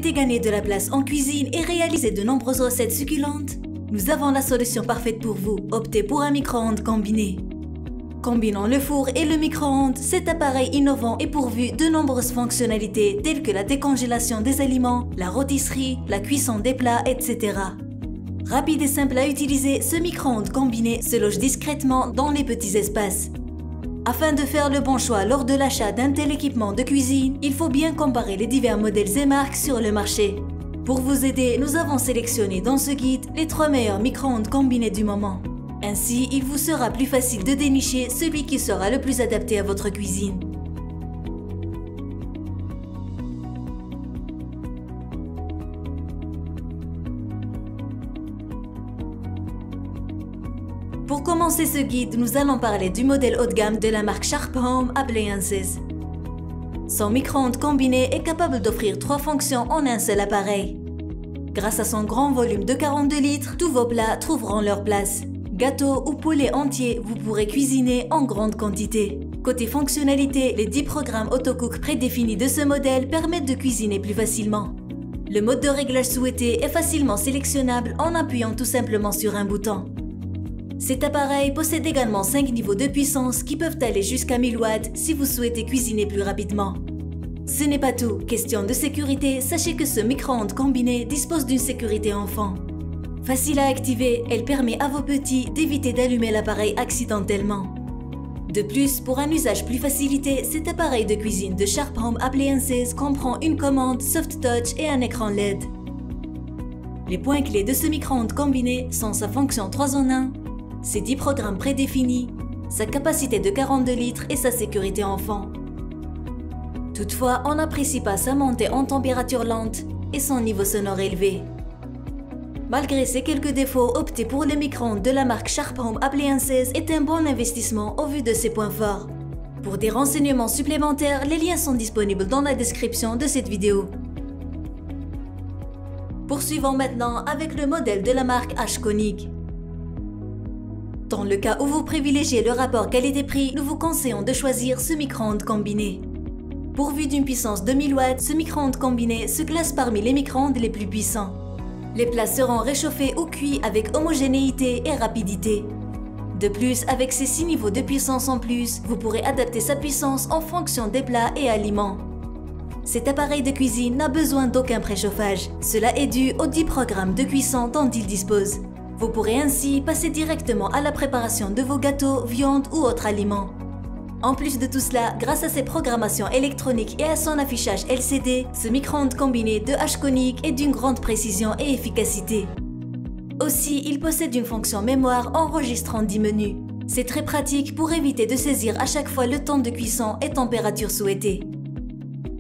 souhaitez gagner de la place en cuisine et réaliser de nombreuses recettes succulentes? Nous avons la solution parfaite pour vous. Optez pour un micro-ondes combiné. Combinant le four et le micro-ondes, cet appareil innovant est pourvu de nombreuses fonctionnalités telles que la décongélation des aliments, la rôtisserie, la cuisson des plats, etc. Rapide et simple à utiliser, ce micro-ondes combiné se loge discrètement dans les petits espaces. Afin de faire le bon choix lors de l'achat d'un tel équipement de cuisine, il faut bien comparer les divers modèles et marques sur le marché. Pour vous aider, nous avons sélectionné dans ce guide les 3 meilleurs micro-ondes combinés du moment. Ainsi, il vous sera plus facile de dénicher celui qui sera le plus adapté à votre cuisine. Pour commencer ce guide, nous allons parler du modèle haut de gamme de la marque Sharp Home Appliances. Son micro-ondes combiné est capable d'offrir 3 fonctions en un seul appareil. Grâce à son grand volume de 42 litres, tous vos plats trouveront leur place. Gâteau ou poulet entier, vous pourrez cuisiner en grande quantité. Côté fonctionnalité, les 10 programmes autocook prédéfinis de ce modèle permettent de cuisiner plus facilement. Le mode de réglage souhaité est facilement sélectionnable en appuyant tout simplement sur un bouton. Cet appareil possède également 5 niveaux de puissance qui peuvent aller jusqu'à 1000 watts si vous souhaitez cuisiner plus rapidement. Ce n'est pas tout. Question de sécurité, sachez que ce micro-ondes combiné dispose d'une sécurité enfant. Facile à activer, elle permet à vos petits d'éviter d'allumer l'appareil accidentellement. De plus, pour un usage plus facilité, cet appareil de cuisine de Sharp Home Appliances comprend une commande Soft Touch et un écran LED. Les points clés de ce micro-ondes combiné sont sa fonction 3 en 1, ses 10 programmes prédéfinis, sa capacité de 42 litres et sa sécurité enfant. Toutefois, on n'apprécie pas sa montée en température lente et son niveau sonore élevé. Malgré ces quelques défauts, opter pour le micro-ondes de la marque Sharp Home Appliances est un bon investissement au vu de ses points forts. Pour des renseignements supplémentaires, les liens sont disponibles dans la description de cette vidéo. Poursuivons maintenant avec le modèle de la marque Ashkonik. Dans le cas où vous privilégiez le rapport qualité-prix, nous vous conseillons de choisir ce micro-ondes combiné. Pourvu d'une puissance de 1000 watts, ce micro-ondes combiné se classe parmi les micro-ondes les plus puissants. Les plats seront réchauffés ou cuits avec homogénéité et rapidité. De plus, avec ces 6 niveaux de puissance en plus, vous pourrez adapter sa puissance en fonction des plats et aliments. Cet appareil de cuisine n'a besoin d'aucun préchauffage. Cela est dû aux 10 programmes de cuisson dont il dispose. Vous pourrez ainsi passer directement à la préparation de vos gâteaux, viandes ou autres aliments. En plus de tout cela, grâce à ses programmations électroniques et à son affichage LCD, ce micro-ondes combiné de Ashkonik est d'une grande précision et efficacité. Aussi, il possède une fonction mémoire enregistrant 10 menus. C'est très pratique pour éviter de saisir à chaque fois le temps de cuisson et température souhaitée.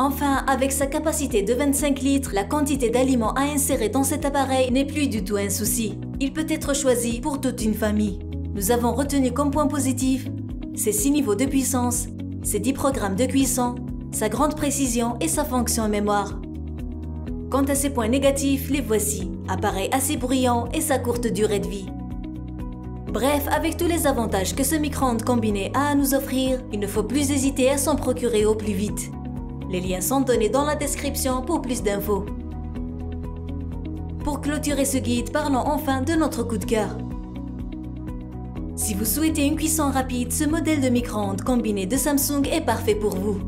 Enfin, avec sa capacité de 25 litres, la quantité d'aliments à insérer dans cet appareil n'est plus du tout un souci. Il peut être choisi pour toute une famille. Nous avons retenu comme point positif ses 6 niveaux de puissance, ses 10 programmes de cuisson, sa grande précision et sa fonction mémoire. Quant à ses points négatifs, les voici. Appareil assez bruyant et sa courte durée de vie. Bref, avec tous les avantages que ce micro-ondes combiné a à nous offrir, il ne faut plus hésiter à s'en procurer au plus vite. Les liens sont donnés dans la description pour plus d'infos. Pour clôturer ce guide, parlons enfin de notre coup de cœur. Si vous souhaitez une cuisson rapide, ce modèle de micro-ondes combiné de Samsung est parfait pour vous.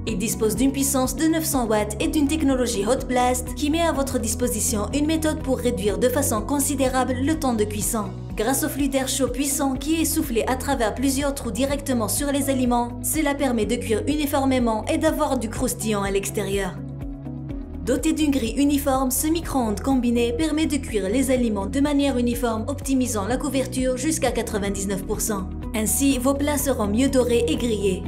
Il dispose d'une puissance de 900 watts et d'une technologie Hot Blast qui met à votre disposition une méthode pour réduire de façon considérable le temps de cuisson. Grâce au flux d'air chaud puissant qui est soufflé à travers plusieurs trous directement sur les aliments, cela permet de cuire uniformément et d'avoir du croustillant à l'extérieur. Doté d'une grille uniforme, ce micro-ondes combiné permet de cuire les aliments de manière uniforme, optimisant la couverture jusqu'à 99%. Ainsi, vos plats seront mieux dorés et grillés.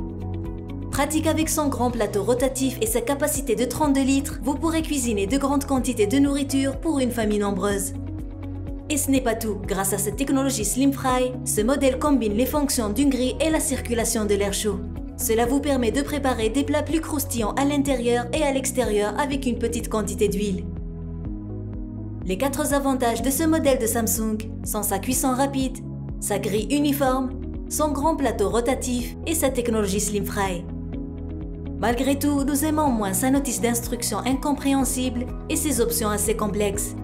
Pratique avec son grand plateau rotatif et sa capacité de 32 litres, vous pourrez cuisiner de grandes quantités de nourriture pour une famille nombreuse. Et ce n'est pas tout, grâce à cette technologie Slim Fry, ce modèle combine les fonctions d'une grille et la circulation de l'air chaud. Cela vous permet de préparer des plats plus croustillants à l'intérieur et à l'extérieur avec une petite quantité d'huile. Les 4 avantages de ce modèle de Samsung sont sa cuisson rapide, sa grille uniforme, son grand plateau rotatif et sa technologie Slim Fry. Malgré tout, nous aimons moins sa notice d'instruction incompréhensible et ses options assez complexes.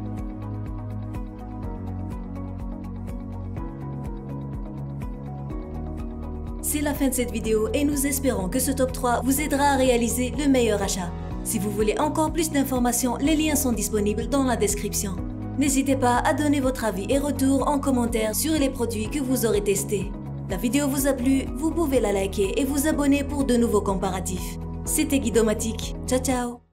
C'est la fin de cette vidéo et nous espérons que ce top 3 vous aidera à réaliser le meilleur achat. Si vous voulez encore plus d'informations, les liens sont disponibles dans la description. N'hésitez pas à donner votre avis et retour en commentaire sur les produits que vous aurez testés. La vidéo vous a plu, vous pouvez la liker et vous abonner pour de nouveaux comparatifs. C'était Guidomatique. Ciao ciao!